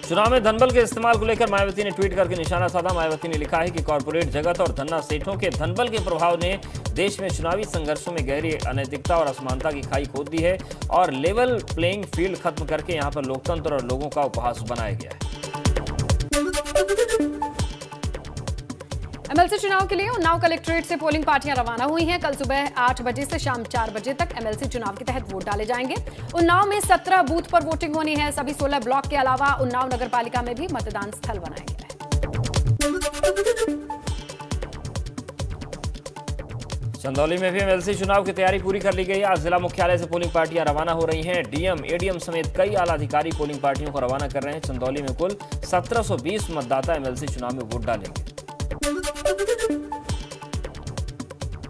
चुनाव में धनबल के इस्तेमाल को लेकर मायावती ने ट्वीट करके निशाना साधा। मायावती ने लिखा है कि कॉर्पोरेट जगत और धन्ना सेठों के धनबल के प्रभाव ने देश में चुनावी संघर्षों में गहरी अनैतिकता और असमानता की खाई खोद दी है और लेवल प्लेइंग फील्ड खत्म करके यहां पर लोकतंत्र और लोगों का उपहास बनाया गया है। एमएलसी चुनाव के लिए उन्नाव कलेक्ट्रेट से पोलिंग पार्टियां रवाना हुई हैं। कल सुबह 8 बजे से शाम 4 बजे तक एमएलसी चुनाव के तहत वोट डाले जाएंगे। उन्नाव में 17 बूथ पर वोटिंग होनी है। सभी 16 ब्लॉक के अलावा उन्नाव नगर पालिका में भी मतदान स्थल बनाया गया है। चंदौली में भी एमएलसी चुनाव की तैयारी पूरी कर ली गई। आज जिला मुख्यालय से पोलिंग पार्टियां रवाना हो रही हैं। डीएम, एडीएम समेत कई आला अधिकारी पोलिंग पार्टियों को रवाना कर रहे हैं। चंदौली में कुल 1720 मतदाता एमएलसी चुनाव में वोट डालेंगे।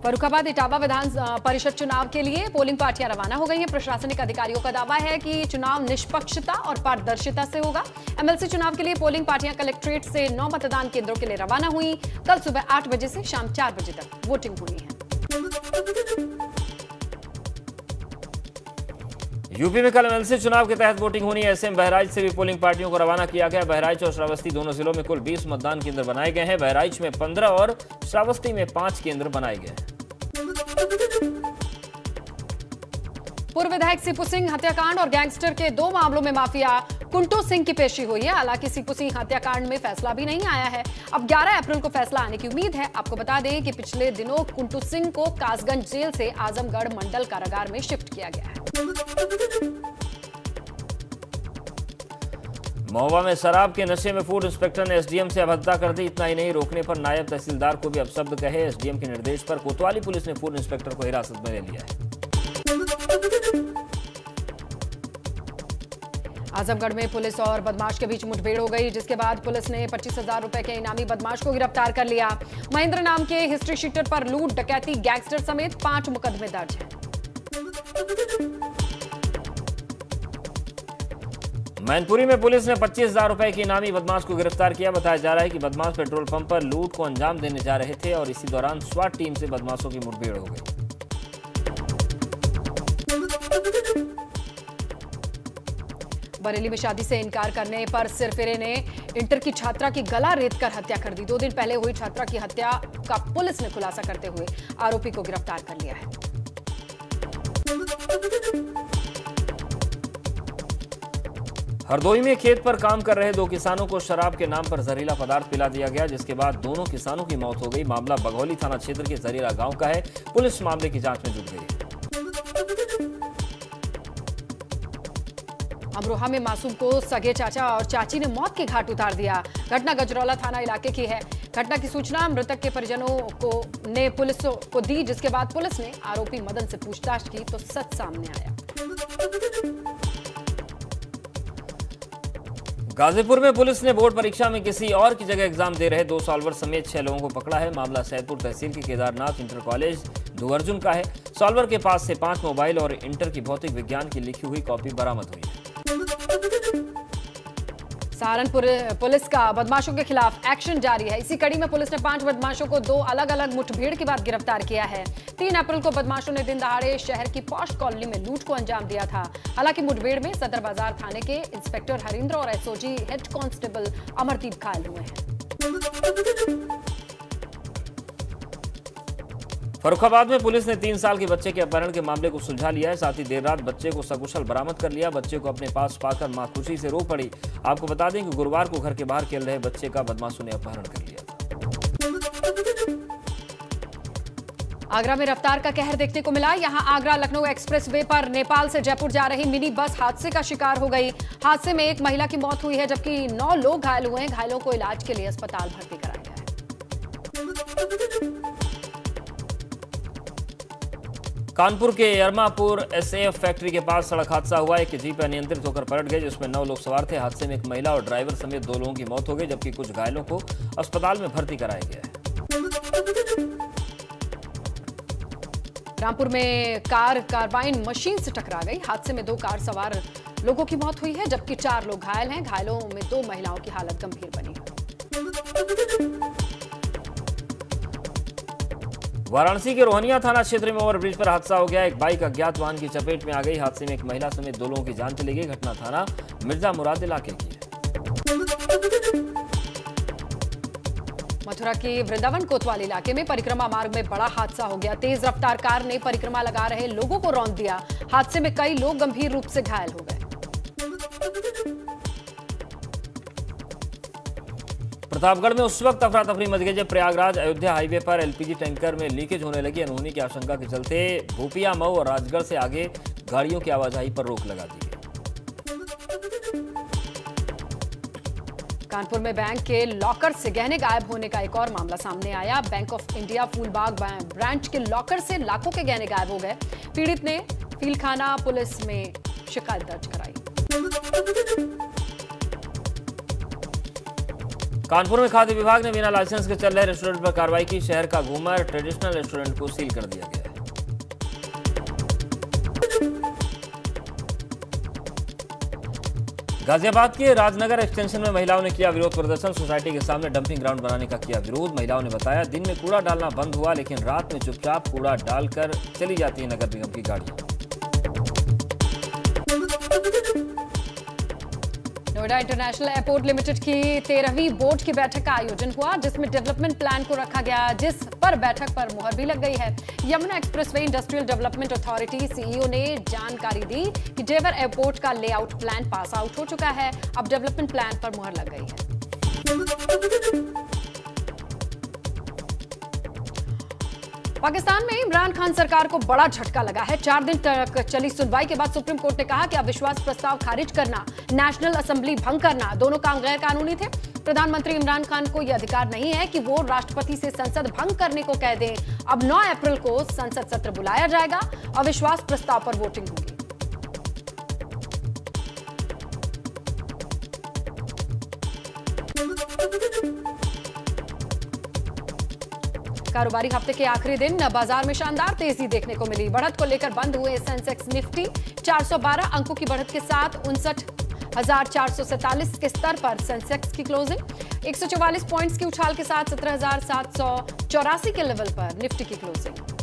फर्रुखाबाद इटावा विधान परिषद चुनाव के लिए पोलिंग पार्टियां रवाना हो गई हैं। प्रशासनिक अधिकारियों का दावा है कि चुनाव निष्पक्षता और पारदर्शिता से होगा। एमएलसी चुनाव के लिए पोलिंग पार्टियां कलेक्ट्रेट से 9 मतदान केंद्रों के लिए रवाना हुई। कल सुबह 8 बजे से शाम 4 बजे तक वोटिंग हुई है। यूपी में कल एमएलसी चुनाव के तहत वोटिंग होनी है। ऐसे में बहराइच से भी पोलिंग पार्टियों को रवाना किया गया। बहराइच और श्रावस्ती दोनों जिलों में कुल 20 मतदान केंद्र बनाए गए हैं। बहराइच में 15 और श्रावस्ती में 5 केंद्र बनाए गए हैं। पूर्व विधायक सीपू सिंह हत्याकांड और गैंगस्टर के 2 मामलों में माफिया कुंटू सिंह की पेशी हुई है। हालांकि सीपू सिंह हत्याकांड में फैसला भी नहीं आया है। अब 11 अप्रैल को फैसला आने की उम्मीद है। आपको बता दें कि पिछले दिनों कुंटू सिंह को कासगंज जेल से आजमगढ़ मंडल कारागार में शिफ्ट किया गया है। महोबा में शराब के नशे में फूड इंस्पेक्टर ने एसडीएम से अभद्रता कर दी। इतना ही नहीं, रोकने पर नायब तहसीलदार को भी अपशब्द कहे। एसडीएम के निर्देश पर कोतवाली पुलिस ने फूड इंस्पेक्टर को हिरासत में ले लिया है। आजमगढ़ में पुलिस और बदमाश के बीच मुठभेड़ हो गई, जिसके बाद पुलिस ने 25,000 रुपए के इनामी बदमाश को गिरफ्तार कर लिया। महेंद्र नाम के हिस्ट्री शीटर पर लूट, डकैती, गैंगस्टर समेत 5 मुकदमे दर्ज हैं। मैनपुरी में पुलिस ने 25,000 रुपए की इनामी बदमाश को गिरफ्तार किया। बताया जा रहा है कि बदमाश पेट्रोल पंप पर लूट को अंजाम देने जा रहे थे और इसी दौरान स्वाट टीम से बदमाशों की मुठभेड़ हो गई। बरेली में शादी से इनकार करने पर सिरफिरे ने इंटर की छात्रा की गला रेतकर हत्या कर दी। 2 दिन पहले हुई छात्रा की हत्या का पुलिस ने खुलासा करते हुए आरोपी को गिरफ्तार कर लिया है। हरदोई में खेत पर काम कर रहे 2 किसानों को शराब के नाम पर जहरीला पदार्थ पिला दिया गया, जिसके बाद दोनों किसानों की मौत हो गई। मामला बघौली थाना क्षेत्र के जरीरा गांव का है। पुलिस मामले की जांच में जुट गई है। अमरोहा में मासूम को सगे चाचा और चाची ने मौत के घाट उतार दिया। घटना गजरौला थाना इलाके की है। घटना की सूचना मृतक के परिजनों ने पुलिस को दी, जिसके बाद पुलिस ने आरोपी मदन से पूछताछ की तो सच सामने आया। गाजीपुर में पुलिस ने बोर्ड परीक्षा में किसी और की जगह एग्जाम दे रहे 2 सॉल्वर समेत 6 लोगों को पकड़ा है। मामला सैदपुर तहसील के केदारनाथ इंटर कॉलेज दुअर्जुन का है। सॉल्वर के पास से 5 मोबाइल और इंटर की भौतिक विज्ञान की लिखी हुई कॉपी बरामद हुई है। सहारनपुर पुलिस का बदमाशों के खिलाफ एक्शन जारी है। इसी कड़ी में पुलिस ने 5 बदमाशों को 2 अलग अलग मुठभेड़ के बाद गिरफ्तार किया है। 3 अप्रैल को बदमाशों ने दिन दहाड़े शहर की पॉश कॉलोनी में लूट को अंजाम दिया था। हालांकि मुठभेड़ में सदर बाजार थाने के इंस्पेक्टर हरिंद्र और एसओजी हेड कांस्टेबल अमरदीप घायल हुए हैं। फर्रुखाबाद में पुलिस ने 3 साल के बच्चे के अपहरण के मामले को सुलझा लिया है। साथ ही देर रात बच्चे को सकुशल बरामद कर लिया। बच्चे को अपने पास पाकर मां खुशी से रो पड़ी। आपको बता दें कि गुरुवार को घर के बाहर खेल रहे बच्चे का बदमाशों ने अपहरण कर लिया था। आगरा में रफ्तार का कहर देखने को मिला। यहां आगरा लखनऊ एक्सप्रेसवे पर नेपाल से जयपुर जा रही मिनी बस हादसे का शिकार हो गई। हादसे में एक महिला की मौत हुई है, जबकि 9 लोग घायल हुए हैं। घायलों को इलाज के लिए अस्पताल भर्ती कराया गया है। कानपुर के यरमापुर एसएफ फैक्ट्री के पास सड़क हादसा हुआ। एक जीप अनियंत्रित होकर पलट गई, जिसमें 9 लोग सवार थे। हादसे में एक महिला और ड्राइवर समेत 2 लोगों की मौत हो गई, जबकि कुछ घायलों को अस्पताल में भर्ती कराया गया है। रामपुर में कार कार्बाइन मशीन से टकरा गई। हादसे में 2 कार सवार लोगों की मौत हुई है, जबकि 4 लोग घायल हैं। घायलों में 2 महिलाओं की हालत गंभीर बनी है। वाराणसी के रोहनिया थाना क्षेत्र में ओवरब्रिज पर हादसा हो गया। एक बाइक अज्ञात वाहन की चपेट में आ गई। हादसे में एक महिला समेत 2 लोगों की जान चली गई। घटना थाना मिर्जा मुराद इलाके की है। मथुरा के वृंदावन कोतवाल इलाके में परिक्रमा मार्ग में बड़ा हादसा हो गया। तेज रफ्तार कार ने परिक्रमा लगा रहे लोगों को रौंद दिया। हादसे में कई लोग गंभीर रूप से घायल हो गए। प्रतापगढ़ में उस वक्त अफरा तफरी मच गई जब प्रयागराज अयोध्या हाईवे पर एलपीजी टैंकर में लीकेज होने लगी। अनहोनी की आशंका के चलते भूपिया, मऊ और राजगढ़ से आगे गाड़ियों की आवाजाही पर रोक लगा दी गई। कानपुर में बैंक के लॉकर से गहने गायब होने का एक और मामला सामने आया। Bank of India Phoolbagh branch के लॉकर से लाखों के गहने गायब हो गए। पीड़ित ने फीलखाना पुलिस में शिकायत दर्ज कराई। कानपुर में खाद्य विभाग ने बिना लाइसेंस के चल रहे रेस्टोरेंट पर कार्रवाई की। शहर का घूमर ट्रेडिशनल रेस्टोरेंट को सील कर दिया गया है। गाजियाबाद के राजनगर एक्सटेंशन में महिलाओं ने किया विरोध प्रदर्शन। सोसाइटी के सामने डंपिंग ग्राउंड बनाने का किया विरोध। महिलाओं ने बताया दिन में कूड़ा डालना बंद हुआ, लेकिन रात में चुपचाप कूड़ा डालकर चली जाती है नगर निगम की गाड़ियां। नोएडा इंटरनेशनल एयरपोर्ट लिमिटेड की 13वीं बोर्ड की बैठक का आयोजन हुआ, जिसमें डेवलपमेंट प्लान को रखा गया, जिस पर बैठक पर मुहर भी लग गई है। Yamuna expressway industrial development authority CEO ने जानकारी दी कि जेवर एयरपोर्ट का लेआउट प्लान पास आउट हो चुका है। अब डेवलपमेंट प्लान पर मुहर लग गई है। पाकिस्तान में इमरान खान सरकार को बड़ा झटका लगा है। 4 दिन तक चली सुनवाई के बाद सुप्रीम कोर्ट ने कहा कि अविश्वास प्रस्ताव खारिज करना, नेशनल असेंबली भंग करना, दोनों काम गैर कानूनी थे। प्रधानमंत्री इमरान खान को यह अधिकार नहीं है कि वो राष्ट्रपति से संसद भंग करने को कह दें। अब 9 अप्रैल को संसद सत्र बुलाया जाएगा। अविश्वास प्रस्ताव पर वोटिंग होगी। कारोबारी हफ्ते के आखिरी दिन बाजार में शानदार तेजी देखने को मिली। बढ़त को लेकर बंद हुए सेंसेक्स निफ्टी 412 अंकों की बढ़त के साथ 59,447 के स्तर पर सेंसेक्स की क्लोजिंग। 144 पॉइंट्स की उछाल के साथ 17,784 के लेवल पर निफ्टी की क्लोजिंग।